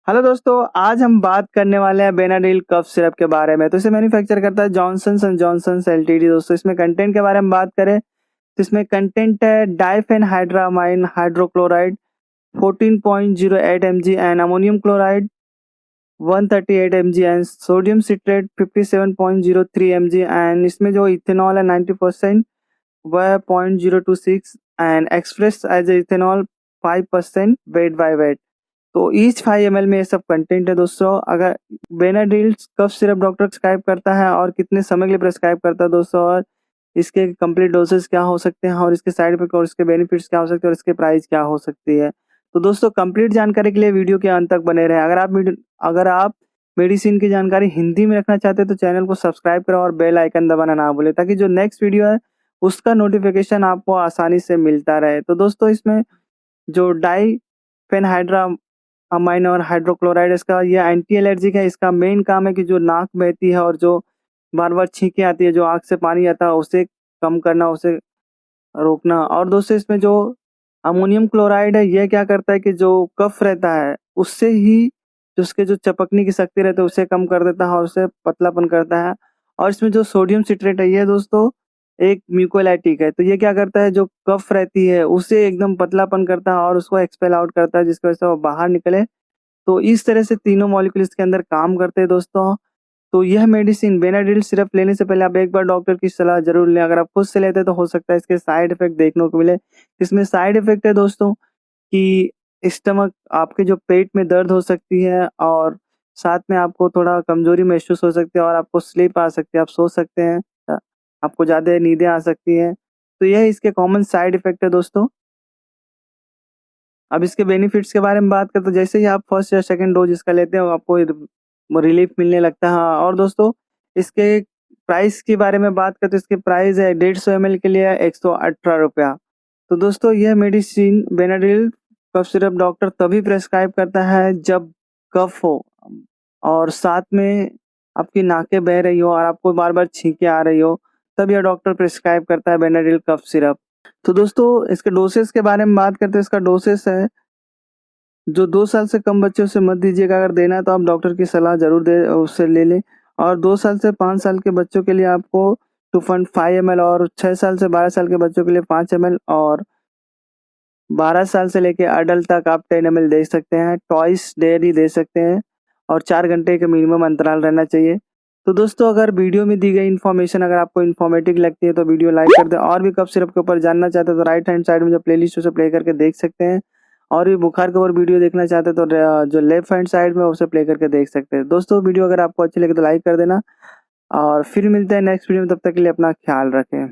Hello दोस्तों, आज हम बात करने वाले हैं बेनाडिल कफ सिरप के बारे में। तो इसे मैन्युफैक्चर करता है जॉनसन्स एंड जॉनसन्स एलटीडी। दोस्तों इसमें कंटेंट के बारे में बात करें तो इसमें कंटेंट है diphenhydramine hydrochloride 14.08 mg and ammonium chloride 138 mg and sodium citrate 57.03 mg and इसमें जो इथेनॉल है 90% वह 0.026 and express as ethanol 5% weight by weight. तो ईच 5 ml में ये सब कंटेंट है। दोस्तों अगर Benadryl cough syrup doctor prescribe करता है और कितने समय के लिए प्रिस्क्राइब करता है दोस्तों, और इसके कंप्लीट डोसेस क्या हो सकते हैं और इसके साइड इफेक्ट और इसके बेनिफिट्स क्या हो सकते हैं और इसके प्राइस क्या हो सकती है। तो दोस्तों कंप्लीट जानकारी के लिए वीडियो के अंत तक बने रहें। अगर आप मेडिसिन की जानकारी हिंदी में रखना चाहते हैं तो चैनल को सब्सक्राइब करें और बेल आइकन दबाना ना भूलें ताकि जो नेक्स्ट वीडियो है उसका नोटिफिकेशन आपको आसानी से मिलता रहे। तो दोस्तों इसमें जो डाइफेनहाइड्रा अमाइन और हाइड्रोक्लोराइड इसका ये एंटी एलर्जिक है। इसका मेन काम है कि जो नाक बहती है और जो बार बार छींकें आती है, जो आँख से पानी आता है, उसे कम करना, उसे रोकना। और दोस्तों इसमें जो अमोनियम क्लोराइड है ये क्या करता है कि जो कफ रहता है उससे ही जो उसके जो चपकने की शक्ति रहती है उसे कम कर देता है और उसे पतलापन करता है। और इसमें जो सोडियम सिट्रेट है ये दोस्तों एक म्यूकोलाइटिक है, तो ये क्या करता है जो कफ रहती है उसे एकदम पतलापन करता है और उसको एक्सपेल आउट करता है जिसकी वजह से वो बाहर निकले। तो इस तरह से तीनों मॉलिक्यूल इसके अंदर काम करते हैं दोस्तों। तो यह मेडिसिन बेनाडिल सिरप लेने से पहले आप एक बार डॉक्टर की सलाह जरूर लें। अगर आप खुद से लेते हैं तो हो सकता है इसके साइड इफेक्ट देखने को मिले। इसमें साइड इफेक्ट है दोस्तों कि स्टमक आपके जो पेट में दर्द हो सकती है और साथ में आपको थोड़ा कमजोरी महसूस हो सकती है और आपको स्लीप आ सकती है, आप सो सकते हैं, आपको ज्यादा नींदें आ सकती हैं। तो यह इसके कॉमन साइड इफेक्ट है दोस्तों। अब इसके बेनिफिट्स के बारे में बात करें तो जैसे ही आप फर्स्ट या सेकंड डोज इसका लेते हो आपको रिलीफ मिलने लगता है। और दोस्तों इसके प्राइस के बारे में बात करें तो इसकी प्राइस है 150 ml के लिए 118 रुपया। तो दोस्तों यह मेडिसिन बेनाडिल कफ सिरप डॉक्टर तभी प्रेस्क्राइब करता है जब कफ हो और साथ में आपकी नाकें बह रही हो और आपको बार बार छींकें आ रही हो, तब यह डॉक्टर प्रेस्क्राइब करता है बेनाडिल कफ सिरप। तो दोस्तों इसके डोसेस के बारे में बात करते हैं। इसका डोसेस है जो 2 साल से कम बच्चे उसे मत दीजिएगा। अगर देना है तो आप डॉक्टर की सलाह जरूर दे उससे ले लें। और 2 साल से 5 साल के बच्चों के लिए आपको 2.5 ml और 6 साल से 12 साल के बच्चों के लिए 5 ml और 12 साल से लेके अडल्ट तक आप 10 ml दे सकते हैं। टॉइस डेयरी दे सकते हैं और 4 घंटे के मिनिमम अंतराल रहना चाहिए। तो दोस्तों अगर वीडियो में दी गई इन्फॉर्मेशन अगर आपको इन्फॉर्मेटिव लगती है तो वीडियो लाइक कर दें। और भी कफ सिरप के ऊपर जानना चाहते हैं तो राइट हैंड साइड में जो प्लेलिस्ट है उसे प्ले करके देख सकते हैं। और भी बुखार के ऊपर वीडियो देखना चाहते हैं तो जो लेफ्ट हैंड साइड में उसे प्ले करके देख सकते हैं। दोस्तों वीडियो अगर आपको अच्छी लगे तो लाइक कर देना और फिर मिलते हैं नेक्स्ट वीडियो में। तब तक के लिए अपना ख्याल रखें।